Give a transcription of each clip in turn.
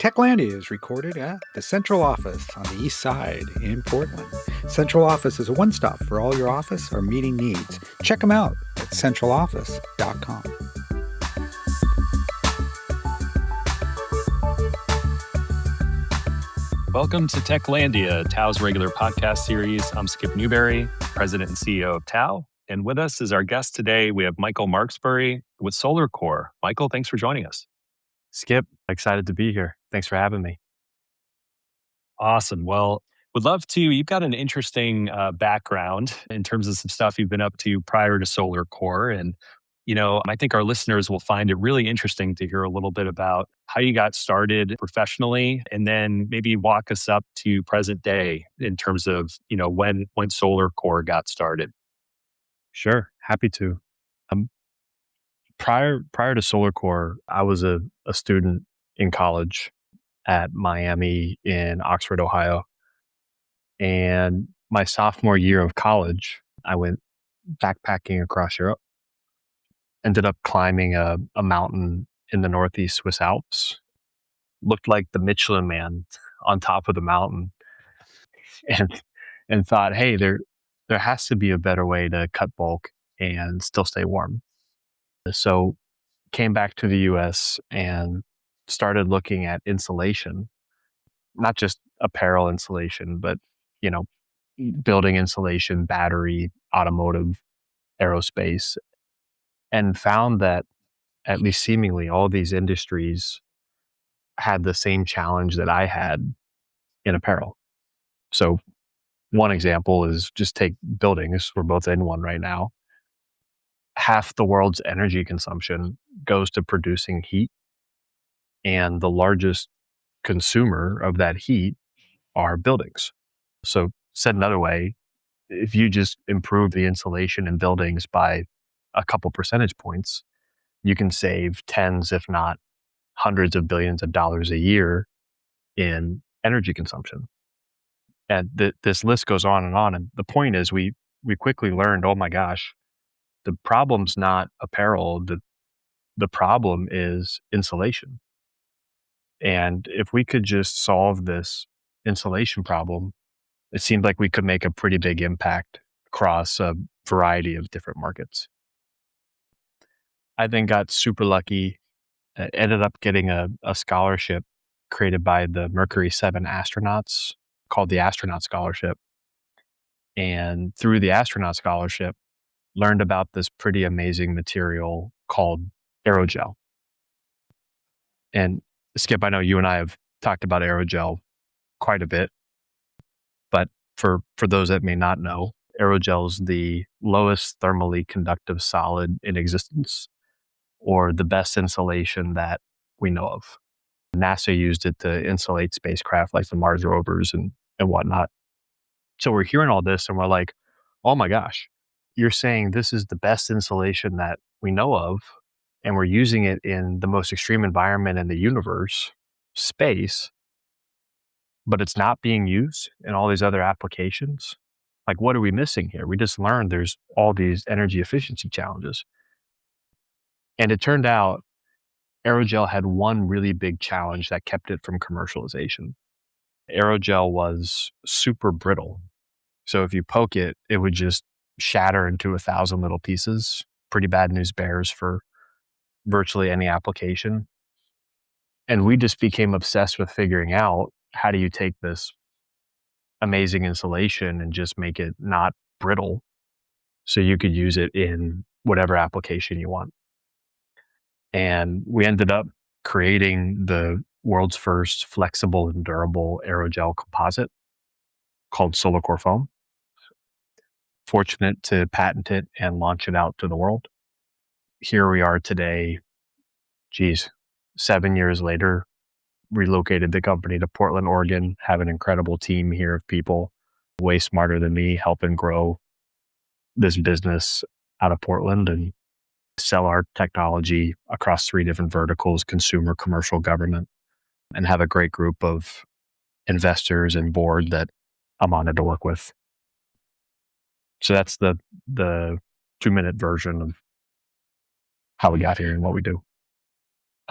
Techlandia is recorded at the Central Office on the East Side in Portland. Central Office is a one-stop for all your office or meeting needs. Check them out at centraloffice.com. Welcome to Techlandia, Tao's regular podcast series. I'm Skip Newberry, President and CEO of Tao. And with us is our guest today. We have Michael Markesbery with SolarCore. Michael, thanks for joining us. Skip, excited to be here. Thanks for having me. Awesome. Well, would love to. You've got an interesting background in terms of some stuff you've been up to prior to SolarCore. And, I think our listeners will find it really interesting to hear a little bit about how you got started professionally, and then maybe walk us up to present day in terms of, when SolarCore got started. Sure. Happy to. Prior to SolarCore, I was a student in college at Miami in Oxford, Ohio. And my sophomore year of college, I went backpacking across Europe. Ended up climbing a mountain in the Northeast Swiss Alps. Looked like the Michelin Man on top of the mountain. And thought, hey, there has to be a better way to cut bulk and still stay warm. So came back to the US and started looking at insulation, not just apparel insulation, but, building insulation, battery, automotive, aerospace, and found that at least seemingly all these industries had the same challenge that I had in apparel. So one example is just take buildings. We're both in one right now. Half the world's energy consumption goes to producing heat, and the largest consumer of that heat are buildings. So said another way, if you just improve the insulation in buildings by a couple percentage points, you can save tens, if not hundreds of billions of dollars a year in energy consumption. And this list goes on. And the point is we quickly learned, oh my gosh, the problem's not apparel. The problem is insulation. And if we could just solve this insulation problem, it seemed like we could make a pretty big impact across a variety of different markets. I then got super lucky, ended up getting a scholarship created by the Mercury 7 astronauts called the Astronaut Scholarship. And through the Astronaut Scholarship, learned about this pretty amazing material called aerogel. And Skip, I know you and I have talked about aerogel quite a bit, but for those that may not know, aerogel is the lowest thermally conductive solid in existence, or the best insulation that we know of. NASA used it to insulate spacecraft like the Mars rovers and whatnot. So we're hearing all this and we're like, oh my gosh, you're saying this is the best insulation that we know of, and we're using it in the most extreme environment in the universe, space, but it's not being used in all these other applications. Like, what are we missing here? We just learned there's all these energy efficiency challenges. And it turned out aerogel had one really big challenge that kept it from commercialization. Aerogel was super brittle. So if you poke it, it would just shatter into 1,000 little pieces. Pretty bad news bears for virtually any application. And we just became obsessed with figuring out, how do you take this amazing insulation and just make it not brittle so you could use it in whatever application you want. And we ended up creating the world's first flexible and durable aerogel composite called SolarCore Foam. Fortunate to patent it and launch it out to the world. Here we are today, 7 years later, relocated the company to Portland, Oregon, have an incredible team here of people way smarter than me, helping grow this business out of Portland and sell our technology across 3 different verticals: consumer, commercial, government, and have a great group of investors and board that I'm honored to work with. So that's the 2-minute version of how we got here and what we do.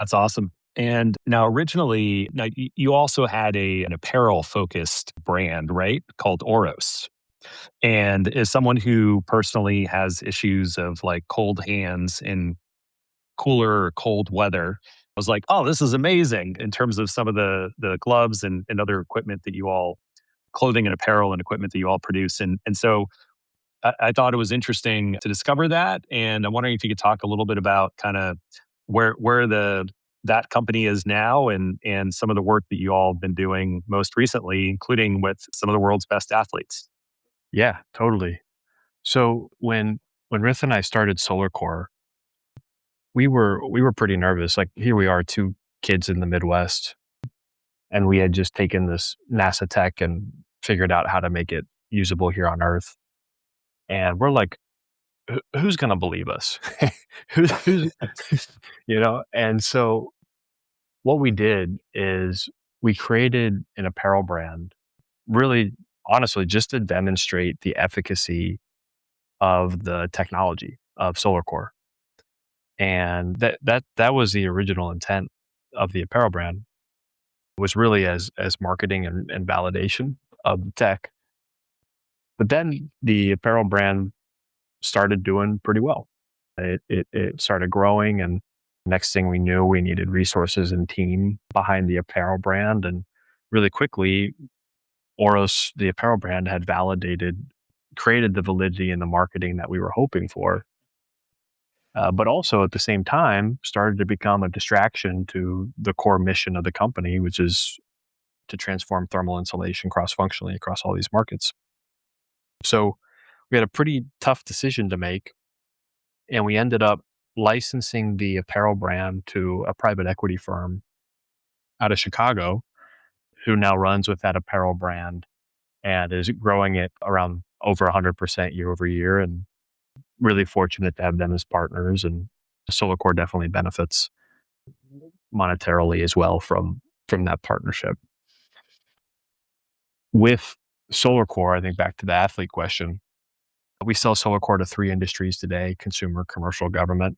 That's awesome. And now, originally, now you also had an apparel focused brand, right? Called Oros. And as someone who personally has issues of like cold hands in cooler or cold weather, I was like, oh, this is amazing in terms of some of the gloves and other equipment that you all, clothing and apparel and equipment that you all produce. And so I thought it was interesting to discover that. And I'm wondering if you could talk a little bit about kind of where that company is now and some of the work that you all have been doing most recently, including with some of the world's best athletes. Yeah, totally. So when Rith and I started SolarCore, we were pretty nervous. Like here we are, two kids in the Midwest, and we had just taken this NASA tech and figured out how to make it usable here on Earth. And we're like, who's going to believe us? Who's And so what we did is we created an apparel brand, really honestly, just to demonstrate the efficacy of the technology of SolarCore. And that was the original intent of the apparel brand, was really as marketing and validation of the tech. But then the apparel brand started doing pretty well. It started growing, and next thing we knew, we needed resources and team behind the apparel brand. And really quickly, Oros, the apparel brand, had created the validity in the marketing that we were hoping for. But also at the same time, started to become a distraction to the core mission of the company, which is to transform thermal insulation cross-functionally across all these markets. So we had a pretty tough decision to make, and we ended up licensing the apparel brand to a private equity firm out of Chicago, who now runs with that apparel brand and is growing it around over 100% year over year. And really fortunate to have them as partners. And SolarCore definitely benefits monetarily as well from that partnership. With SolarCore, I think back to the athlete question, we sell SolarCore to three industries today: consumer, commercial, government.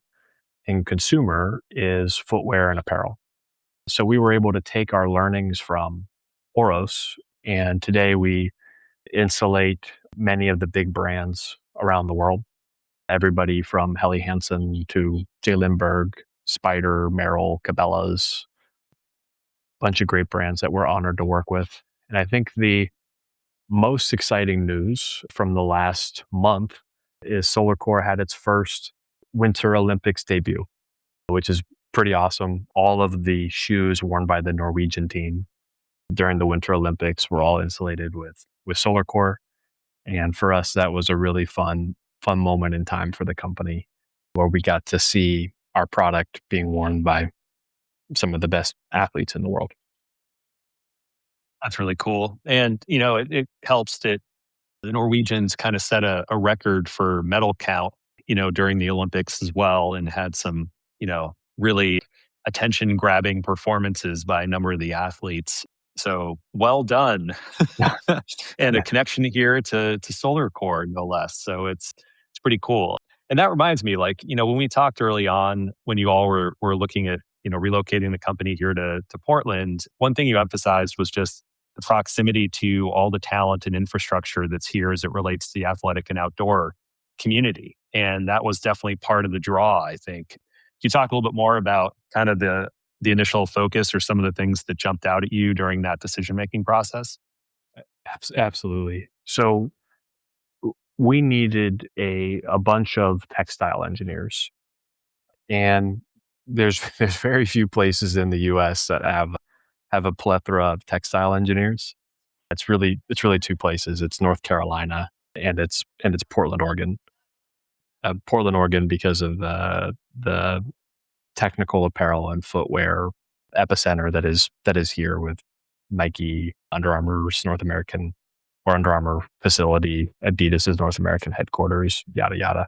And consumer is footwear and apparel. So we were able to take our learnings from Oros, and today we insulate many of the big brands around the world. Everybody from Helly Hansen to J. Lindbergh, Spider, Merrell, Cabela's, bunch of great brands that we're honored to work with. And I think the most exciting news from the last month is SolarCore had its first Winter Olympics debut, which is pretty awesome. All of the shoes worn by the Norwegian team during the Winter Olympics were all insulated with SolarCore. And for us, that was a really fun moment in time for the company, where we got to see our product being worn by some of the best athletes in the world. That's really cool. And, it helps that the Norwegians kind of set a record for medal count, during the Olympics as well, and had some, really attention grabbing performances by a number of the athletes. So well done. And a connection here to SolarCore, no less. So it's pretty cool. And that reminds me, like, when we talked early on, when you all were looking at, relocating the company here to Portland, one thing you emphasized was just the proximity to all the talent and infrastructure that's here as it relates to the athletic and outdoor community. And that was definitely part of the draw, I think. Can you talk a little bit more about kind of the initial focus or some of the things that jumped out at you during that decision-making process? Absolutely. So we needed a bunch of textile engineers, and there's very few places in the U.S. that have a plethora of textile engineers. It's really two places. It's North Carolina and it's Portland, Oregon. Portland, Oregon, because of the technical apparel and footwear epicenter that is here with Nike, Under Armour's North American or Under Armour facility, Adidas's North American headquarters, yada yada.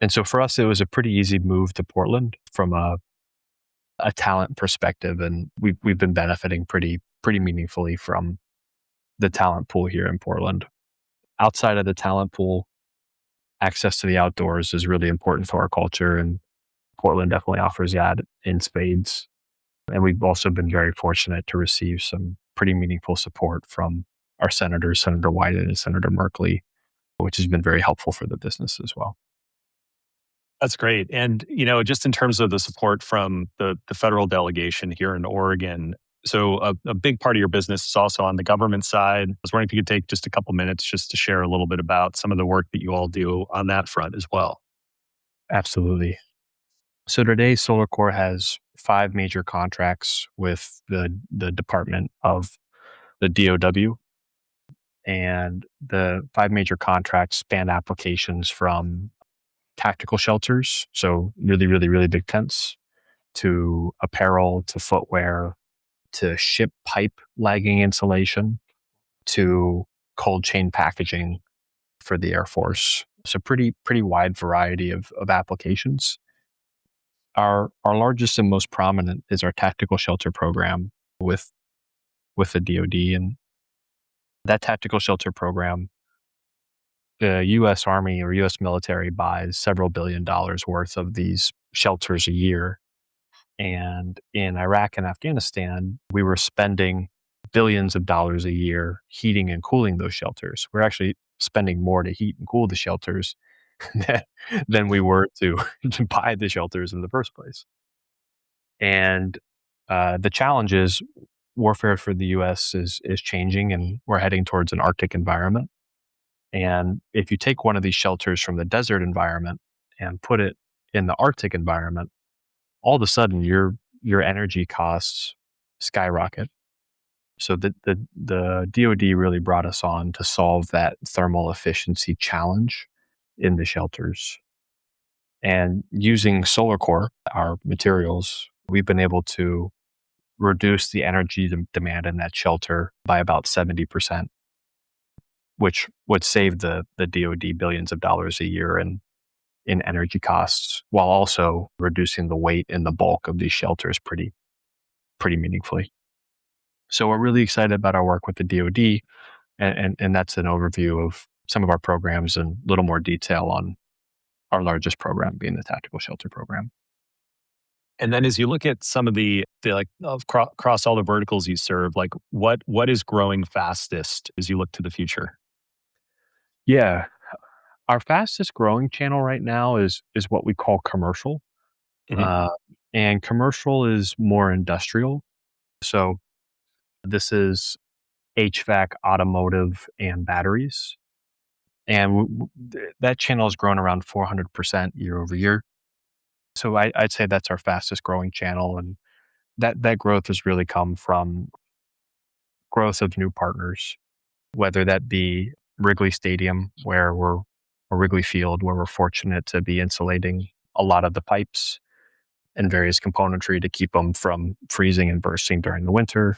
And so for us, it was a pretty easy move to Portland from a talent perspective, and we've been benefiting pretty meaningfully from the talent pool here in Portland. Outside of the talent pool, access to the outdoors is really important to our culture, and Portland definitely offers that in spades. And we've also been very fortunate to receive some pretty meaningful support from our senators, Senator Wyden and Senator Merkley, which has been very helpful for the business as well. That's great. And, just in terms of the support from the federal delegation here in Oregon, so a big part of your business is also on the government side. I was wondering if you could take just a couple minutes just to share a little bit about some of the work that you all do on that front as well. Absolutely. So today, SolarCore has 5 major contracts with the Department of the DoW, and the 5 major contracts span applications from tactical shelters, so really, really, really big tents, to apparel, to footwear, to ship pipe lagging insulation, to cold chain packaging for the Air Force. So pretty wide variety of applications. Our largest and most prominent is our tactical shelter program with the DoD, and that tactical shelter program, the U.S. Army or U.S. military buys several $billion worth of these shelters a year. And in Iraq and Afghanistan, we were spending billions of dollars a year heating and cooling those shelters. We're actually spending more to heat and cool the shelters than, than we were to buy the shelters in the first place. And the challenge is warfare for the U.S. is changing, and we're heading towards an Arctic environment. And if you take one of these shelters from the desert environment and put it in the Arctic environment, all of a sudden your energy costs skyrocket. So the DoD really brought us on to solve that thermal efficiency challenge in the shelters. And using SolarCore, our materials, we've been able to reduce the energy demand in that shelter by about 70%, which would save the DoD billions of dollars a year in energy costs, while also reducing the weight and the bulk of these shelters pretty meaningfully. So we're really excited about our work with the DoD, and that's an overview of some of our programs and a little more detail on our largest program being the tactical shelter program. And then as you look at some of the like across all the verticals you serve, like what is growing fastest as you look to the future? Yeah, our fastest growing channel right now is what we call commercial, Mhm. uh, and commercial is more industrial. So this is HVAC, automotive, and batteries. And that channel has grown around 400% year over year. So I'd say that's our fastest growing channel. And that growth has really come from growth of new partners, whether that be Wrigley Stadium, or Wrigley Field, where we're fortunate to be insulating a lot of the pipes and various componentry to keep them from freezing and bursting during the winter,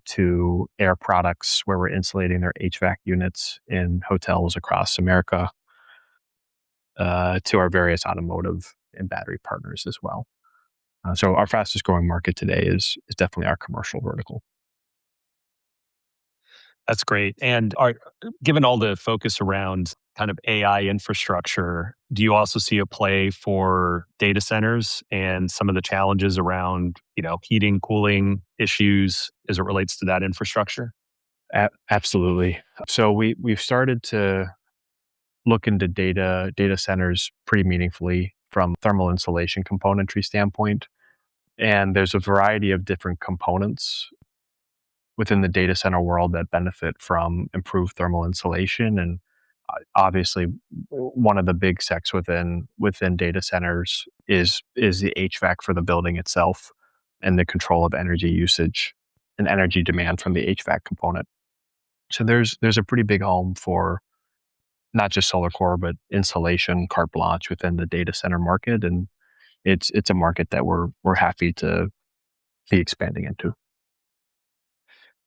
to Air Products, where we're insulating their HVAC units in hotels across America, to our various automotive and battery partners as well. So our fastest growing market today is definitely our commercial vertical. That's great. And given all the focus around kind of AI infrastructure, do you also see a play for data centers and some of the challenges around, heating, cooling issues as it relates to that infrastructure? Absolutely. So we've started to look into data centers pretty meaningfully from thermal insulation componentry standpoint. And there's a variety of different components within the data center world that benefit from improved thermal insulation. And obviously, one of the big sects within data centers is the HVAC for the building itself, and the control of energy usage and energy demand from the HVAC component. So there's a pretty big home for not just SolarCore, but insulation carte blanche within the data center market, and it's a market that we're happy to be expanding into.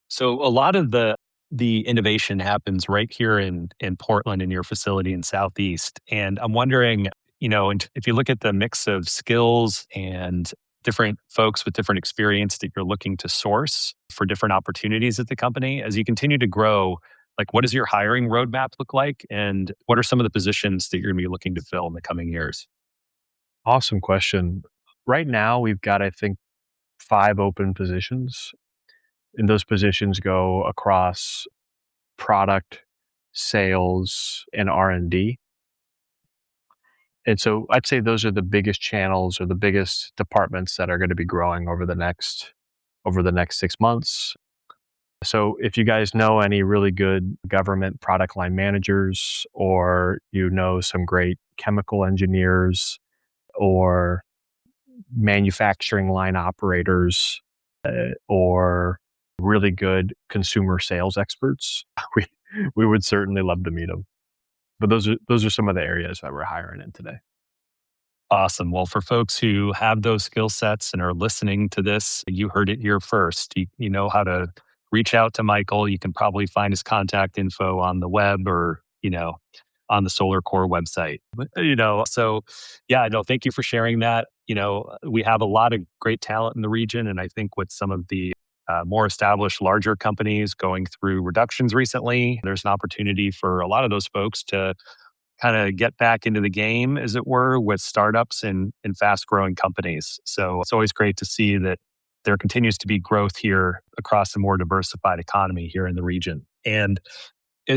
So a lot of the innovation happens right here in Portland in your facility in Southeast. And I'm wondering, and if you look at the mix of skills and different folks with different experience that you're looking to source for different opportunities at the company, as you continue to grow, like what does your hiring roadmap look like? And what are some of the positions that you're going to be looking to fill in the coming years? Awesome question. Right now, we've got, I think, 5 open positions, and those positions go across product, sales, and R&D. And so I'd say those are the biggest channels or the biggest departments that are going to be growing over the next 6 months. So if you guys know any really good government product line managers, or some great chemical engineers or manufacturing line operators, or really good consumer sales experts, we we would certainly love to meet them. But those are some of the areas that we're hiring in today. Awesome. Well, for folks who have those skill sets and are listening to this, you heard it here first. You know how to reach out to Michael. You can probably find his contact info on the web or, on the SolarCore website. So yeah, no, thank you for sharing that. We have a lot of great talent in the region. And I think with some of the more established, larger companies going through reductions recently, there's an opportunity for a lot of those folks to kind of get back into the game, as it were, with startups and fast growing companies. So it's always great to see that there continues to be growth here across a more diversified economy here in the region. And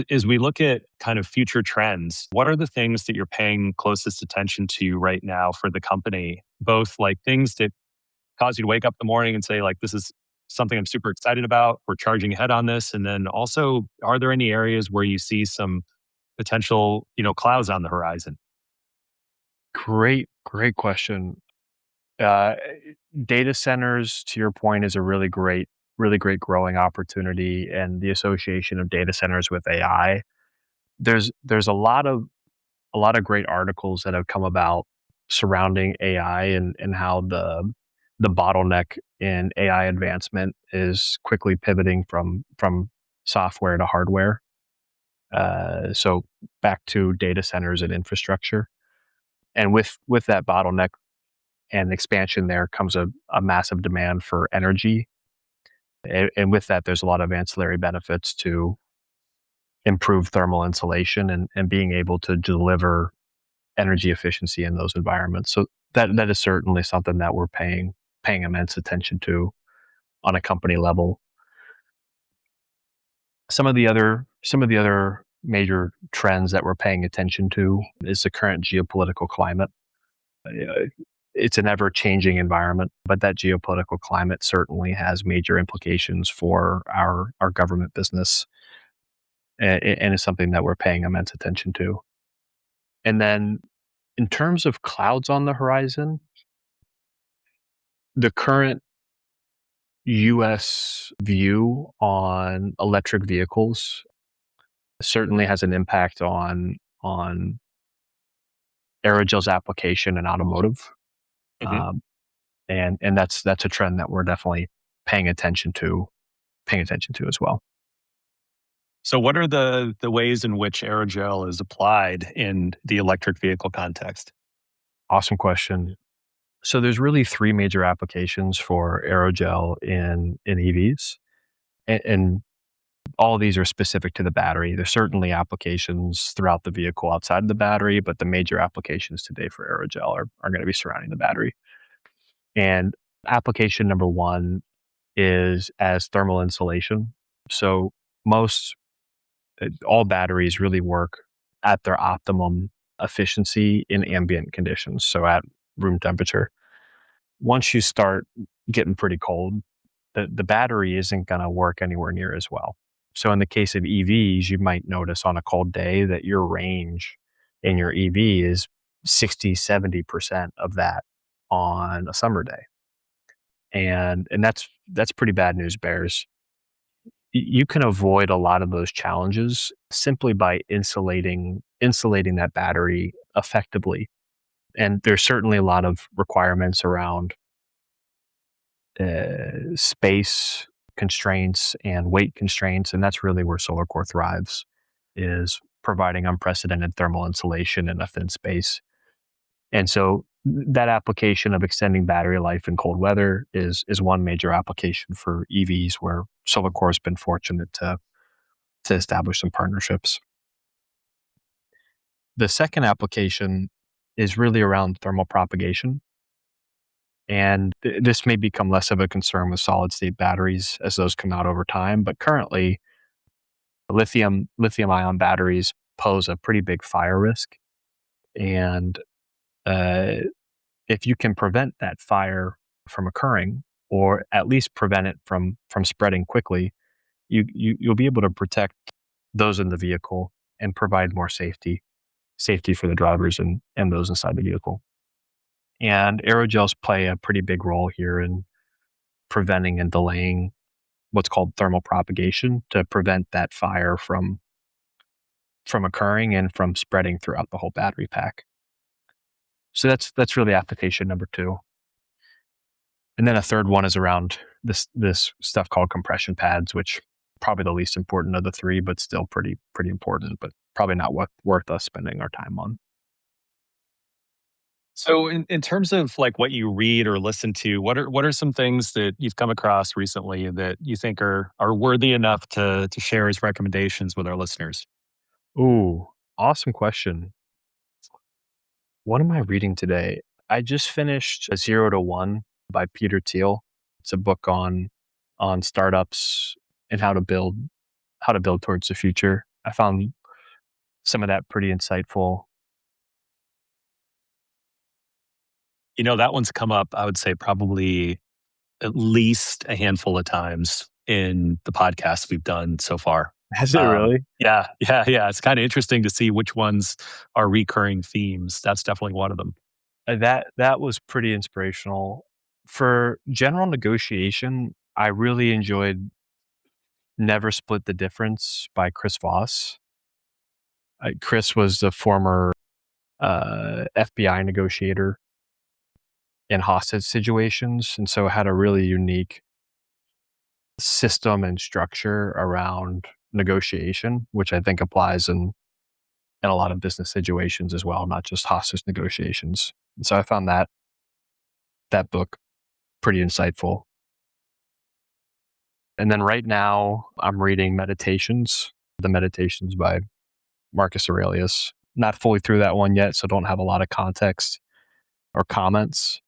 as we look at kind of future trends, what are the things that you're paying closest attention to right now for the company? Both like things that cause you to wake up in the morning and say, like, this is something I'm super excited about. We're charging ahead on this. And then also, are there any areas where you see some potential, clouds on the horizon? Great question. Uh, Data centers, to your point, is a really great growing opportunity, and the association of data centers with AI. There's a lot of great articles that have come about surrounding AI, and how the bottleneck in AI advancement is quickly pivoting from software to hardware. So back to data centers and infrastructure, and with that bottleneck and expansion, there comes a massive demand for energy, and with that, there's a lot of ancillary benefits to improve thermal insulation, and being able to deliver energy efficiency in those environments. So that is certainly something that we're paying immense attention to on a company level. Some of the other major trends that we're paying attention to is the current geopolitical climate. Uh, It's an ever-changing environment, but that geopolitical climate certainly has major implications for our government business, and is something that we're paying immense attention to. And then, in terms of clouds on the horizon, the current U.S. view on electric vehicles certainly has an impact on aerogel's application in automotive, Mhm. um, and that's a trend that we're definitely paying attention to as well. So, what are the ways in which aerogel is applied in the electric vehicle context? Awesome question. So there's really three major applications for aerogel in EVs, and all of these are specific to the battery. There's certainly applications throughout the vehicle outside of the battery, but the major applications today for aerogel are going to be surrounding the battery. And application number one is as thermal insulation. So most all batteries really work at their optimum efficiency in ambient conditions, so at room temperature. Once you start getting pretty cold, the battery isn't going to work anywhere near as well. So in the case of EVs, you might notice on a cold day that your range in your EV is 60-70% of that on a summer day. And that's pretty bad news bears. You can avoid a lot of those challenges simply by insulating that battery effectively. And there's certainly a lot of requirements around space constraints and weight constraints, and that's really where SolarCore thrives, is providing unprecedented thermal insulation in a thin space. And so that application of extending battery life in cold weather is one major application for EVs where SolarCore has been fortunate to establish some partnerships. The second application is really around thermal propagation. And this may become less of a concern with solid state batteries as those come out over time. But currently, lithium ion batteries pose a pretty big fire risk. And if you can prevent that fire from occurring, or at least prevent it from spreading quickly, you'll be able to protect those in the vehicle and provide more safety for the drivers and those inside the vehicle. And aerogels play a pretty big role here in preventing and delaying what's called thermal propagation to prevent that fire from occurring and from spreading throughout the whole battery pack. So that's really application number 2. And then a third one is around this stuff called compression pads, which probably the least important of the 3, but still pretty important, but probably not worth us spending our time on. So in terms of like what you read or listen to, what are some things that you've come across recently that you think are worthy enough to share as recommendations with our listeners? Ooh, awesome question. What am I reading today? I just finished 0 to 1 by Peter Thiel. It's a book on startups and how to build towards the future. I found some of that pretty insightful. That one's come up, I would say, probably at least a handful of times in the podcasts we've done so far. Has it really? Yeah. It's kind of interesting to see which ones are recurring themes. That's definitely one of them. That was pretty inspirational. For general negotiation, I really enjoyed Never Split the Difference by Chris Voss. Chris was the former FBI negotiator in hostage situations, and so had a really unique system and structure around negotiation, which I think applies in a lot of business situations as well, not just hostage negotiations. And so I found that book pretty insightful. And then right now I'm reading the Meditations by Marcus Aurelius. Not fully through that one yet, so don't have a lot of context or comments.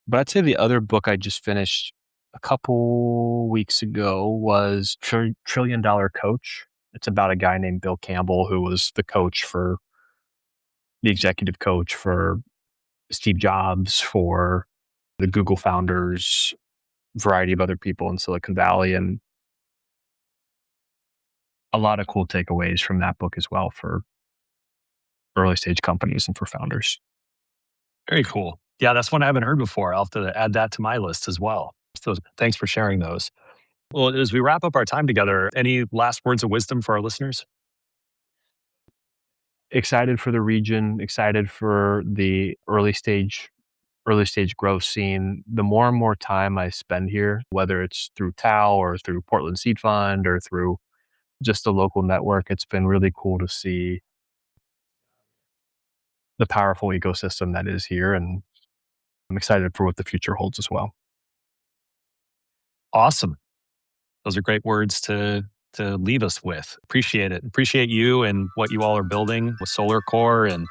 But I'd say the other book I just finished a couple weeks ago was $1 Trillion Coach. It's about a guy named Bill Campbell, who was the executive coach for Steve Jobs, for the Google founders, variety of other people in Silicon Valley, and a lot of cool takeaways from that book as well for early stage companies and for founders. Very cool. Yeah, that's one I haven't heard before. I'll have to add that to my list as well. So thanks for sharing those. Well, as we wrap up our time together, any last words of wisdom for our listeners? Excited for the region, excited for the early stage growth scene. The more and more time I spend here, whether it's through TAL or through Portland Seed Fund or through just the local network, it's been really cool to see the powerful ecosystem that is here. And I'm excited for what the future holds as well. Awesome. Those are great words to leave us with. Appreciate it. Appreciate you and what you all are building with SolarCore, and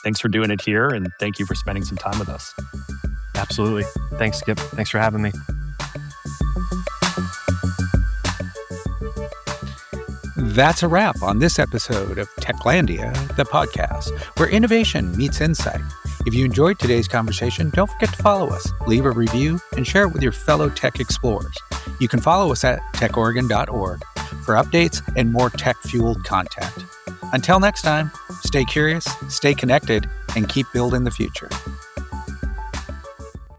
thanks for doing it here, and thank you for spending some time with us. Absolutely. Thanks, Skip. Thanks for having me. That's a wrap on this episode of Techlandia, the podcast, where innovation meets insight. If you enjoyed today's conversation, don't forget to follow us, leave a review, and share it with your fellow tech explorers. You can follow us at techoregon.org for updates and more tech-fueled content. Until next time, stay curious, stay connected, and keep building the future.